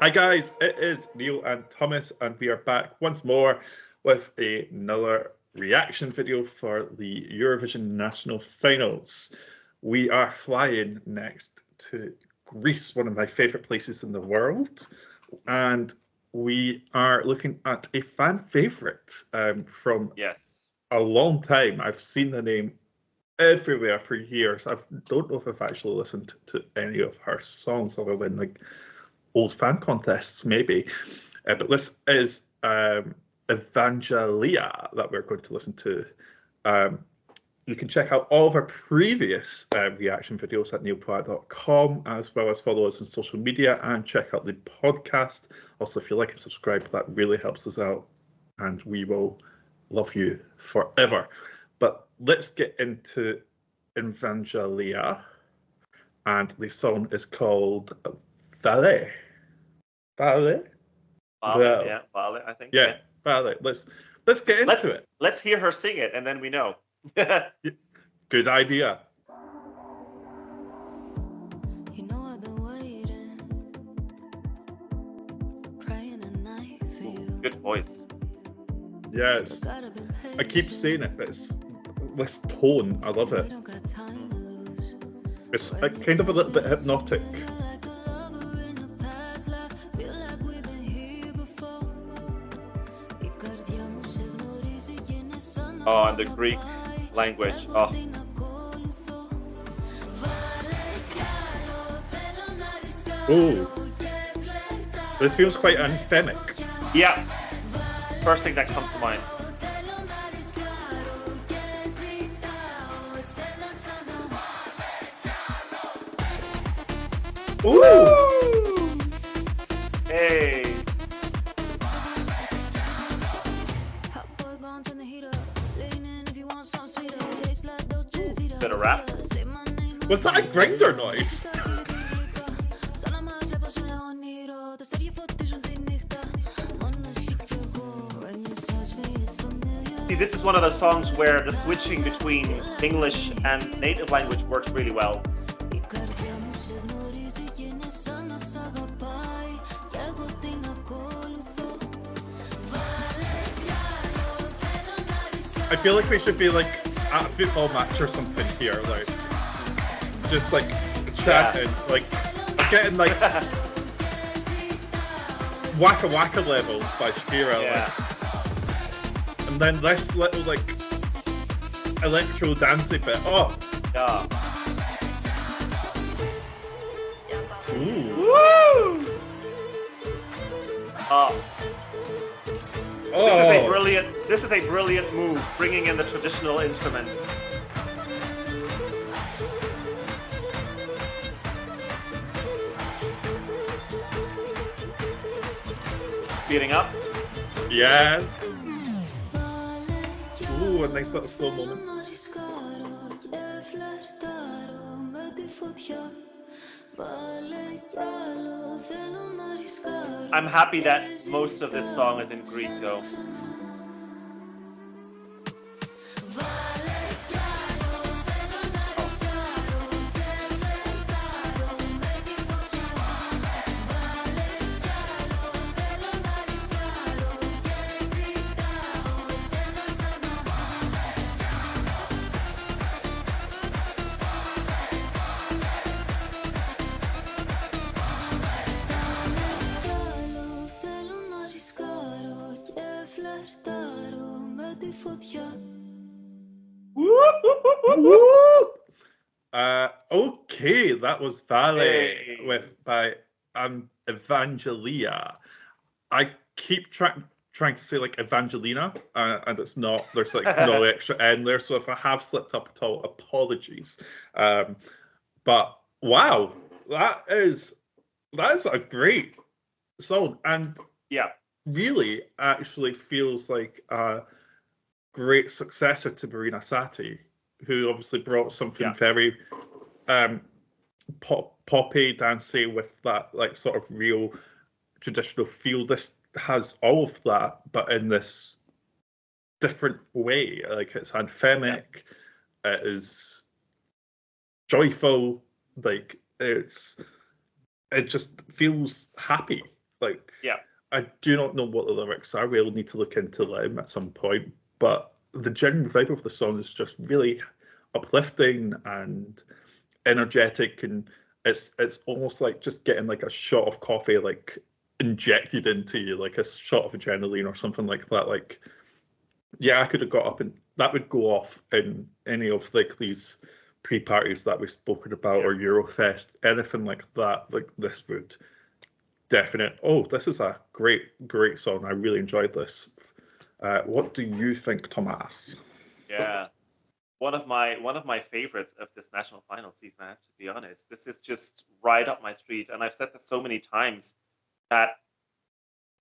Hi guys, it is Niall and Tomas, and we are back once more with another reaction video for the Eurovision National Finals. We are flying next to Greece, one of my favourite places in the world, and we are looking at a fan favourite from a long time. I've seen the name everywhere for years. I don't know if I've actually listened to any of her songs other than like old fan contests, maybe. But this is Evangelia that we're going to listen to. You can check out all of our previous reaction videos at neilpoet.com, as well as follow us on social media and check out the podcast. Also, if you like and subscribe, that really helps us out, and we will love you forever. But let's get into Evangelia, and the song is called Vále. Vále? Vále, yeah, Vále, I think. Yeah, Vále. Let's get into it. Let's hear her sing it, and then we know. Good idea. You know I've been waiting, praying at night for you. Good voice. Yes. I keep saying it, but it's this tone. I love it. It's kind of a little bit hypnotic. Oh, and the Greek language. Oh. Ooh. This feels quite anthemic. Yeah. First thing that comes to mind. Ooh! Hey. Bit of rap. Was that a grinder noise? See, this is one of those songs where the switching between English and native language works really well. I feel like we should be like at a football match or something here, like just like chatting, like getting like Waka Waka levels by Shakira, like, and then this little like electro dancing bit. Oh, yeah. Ooh. Woo! Oh. This is a brilliant move, bringing in the traditional instrument. Speeding up. Yes. Ooh, a nice little slow moment. I'm happy that most of this song is in Greek, though. Okay, that was Vále by Evangelia. I keep trying to say like Evangelina, and it's not. There's like no extra N there, so if I have slipped up at all, apologies. But wow, that is a great song, and really actually feels like a great successor to Marina Sati, who obviously brought something very poppy, dancey with that like sort of real traditional feel. This has all of that, but in this different way. Like it's anthemic, it is joyful, like it just feels happy. Like, Yeah. I do not know what the lyrics are. We'll need to look into them at some point. But the general vibe of the song is just really uplifting and energetic, and it's almost like just getting like a shot of coffee like injected into you, like a shot of adrenaline or something like that. Like, yeah, I could have got up and that would go off in any of like these pre-parties that we've spoken about, or Eurofest, anything like that. Like, this would definite. Oh, this is a great song. I really enjoyed this. What do you think, Tomas? Yeah. One of my favorites of this national final season, I have to be honest. This is just right up my street. And I've said this so many times, that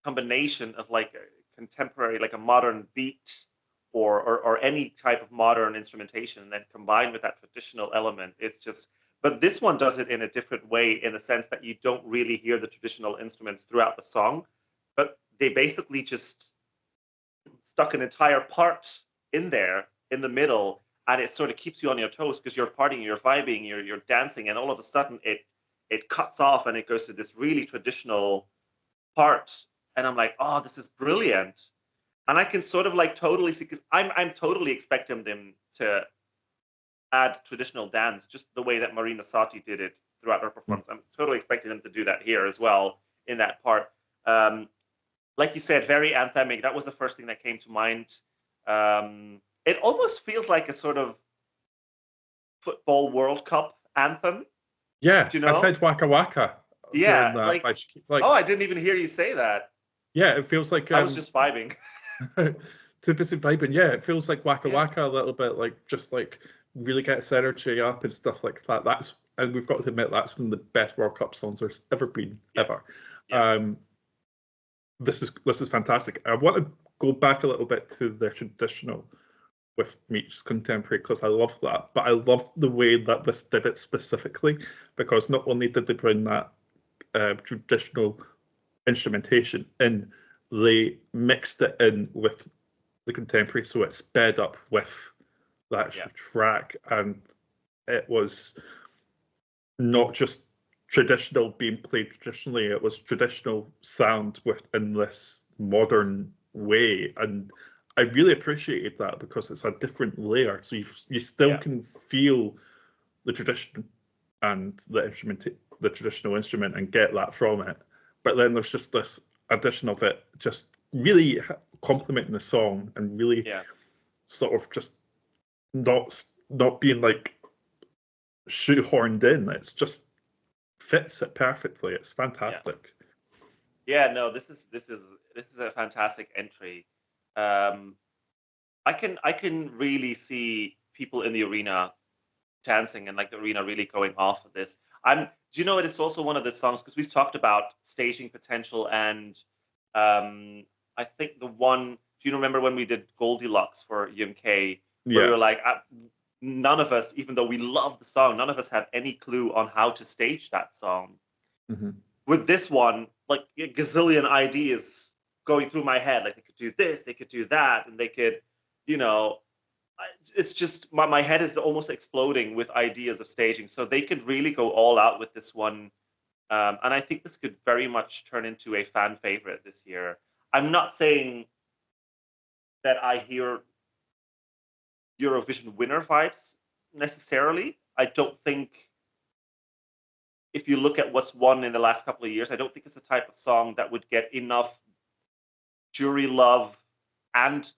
combination of like a contemporary, like a modern beat or any type of modern instrumentation, and then combined with that traditional element, it's just, but this one does it in a different way, in the sense that you don't really hear the traditional instruments throughout the song, but they basically just stuck an entire part in there in the middle, and it sort of keeps you on your toes because you're partying, you're vibing, you're dancing, and all of a sudden it cuts off and it goes to this really traditional part, and I'm like, oh, this is brilliant. And I can sort of like totally see, because I'm totally expecting them to add traditional dance just the way that Marina Sati did it throughout her performance. I'm totally expecting them to do that here as well in that part. Like you said, very anthemic. That was the first thing that came to mind. It almost feels like a sort of football World Cup anthem. Yeah, Do you know? I said Waka Waka. Yeah, during that. like, oh, I didn't even hear you say that. Yeah, it feels like I was just vibing. Too busy vibing. Yeah, it feels like Waka Yeah. Waka a little bit, like just like really gets energy up and stuff like that. And we've got to admit, that's one of the best World Cup songs there's ever been, ever. Yeah. This is fantastic. I want to go back a little bit to the traditional with Meech's contemporary, because I love that, but I love the way that this did it specifically, because not only did they bring that traditional instrumentation in, they mixed it in with the contemporary, so it sped up with the actual track, and it was not just traditional being played traditionally, it was traditional sound within this modern way, and I really appreciated that, because it's a different layer, so you still can feel the tradition and the traditional instrument and get that from it, but then there's just this addition of it just really complementing the song and really sort of just not being like shoehorned in. It's just fits it perfectly. It's fantastic. Yeah, no, this is a fantastic entry. I can really see people in the arena dancing, and like the arena really going off of this. Do you know, it is also one of the songs, because we've talked about staging potential, and I think the one, do you remember when we did Goldilocks for UMK, where we were like, none of us, even though we love the song, none of us had any clue on how to stage that song. Mm-hmm. With this one, like a gazillion ideas going through my head, like they could do this, they could do that, and they could, you know, it's just my head is almost exploding with ideas of staging. So they could really go all out with this one. And I think this could very much turn into a fan favorite this year. I'm not saying that I hear Eurovision winner vibes necessarily. I don't think, if you look at what's won in the last couple of years, I don't think it's the type of song that would get enough jury love and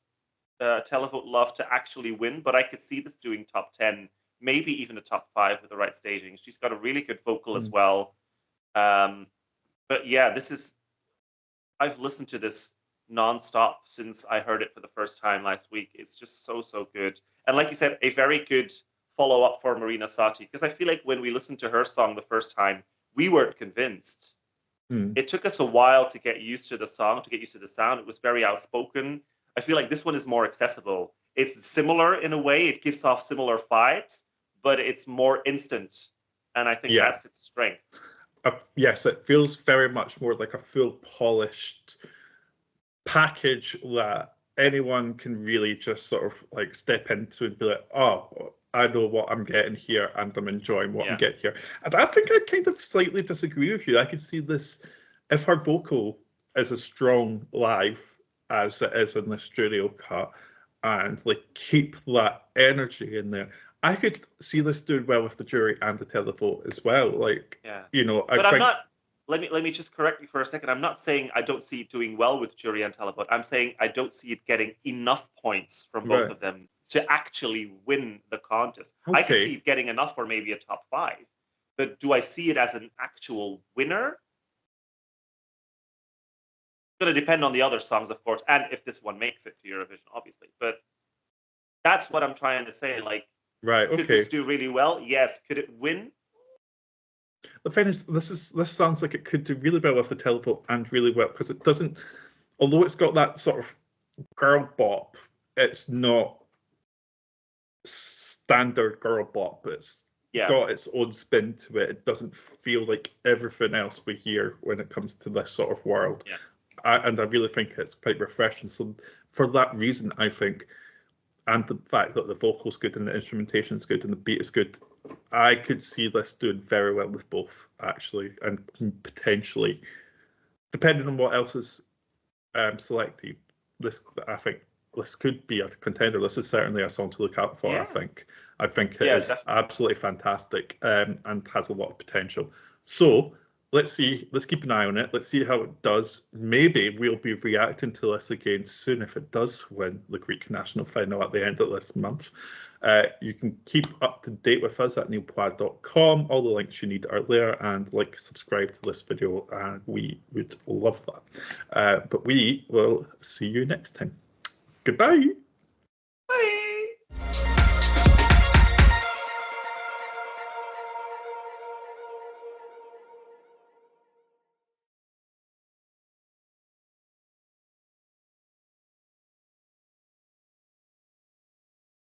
televote love to actually win. But I could see this doing top 10, maybe even a top 5 with the right staging. She's got a really good vocal as well. But yeah, I've listened to this nonstop since I heard it for the first time last week. It's just so good. And like you said, a very good follow-up for Marina Sati, because I feel like when we listened to her song the first time, we weren't convinced. It took us a while to get used to the song, to get used to the sound. It was very outspoken. I feel like this one is more accessible. It's similar in a way. It gives off similar vibes, but it's more instant. And I think that's its strength. Yes, it feels very much more like a full polished package that anyone can really just sort of like step into and be like, oh, I know what I'm getting here and I'm enjoying what I'm getting here. And I think I kind of slightly disagree with you. I could see this, if her vocal as a strong live as it is in the studio cut, and like keep that energy in there. I could see this doing well with the jury and the televote as well. Like, you know, but I'm not. Let me just correct you for a second. I'm not saying I don't see it doing well with jury and televote. I'm saying I don't see it getting enough points from both of them to actually win the contest. I can see it getting enough for maybe a top 5, but do I see it as an actual winner? It's going to depend on the other songs, of course, and if this one makes it to Eurovision, obviously. But that's what I'm trying to say. Like, could this do really well? Yes. Could it win? The thing is, this sounds like it could do really well with the televote and really well, because it doesn't, although it's got that sort of girl bop, it's not standard girl bop. It's got its own spin to it. It doesn't feel like everything else we hear when it comes to this sort of world. And I really think it's quite refreshing. So for that reason, I think, and the fact that the vocal's good and the instrumentation's good and the beat is good, I could see this doing very well with both, actually, and potentially, depending on what else is selected, I think this could be a contender. This is certainly a song to look out for. I think it is absolutely fantastic and has a lot of potential. So let's keep an eye on it. Let's see how it does. Maybe we'll be reacting to this again soon if it does win the Greek national final at the end of this month. You can keep up to date with us at niallpoad.com. All the links you need are there, and subscribe to this video, and we would love that. But we will see you next time. Goodbye.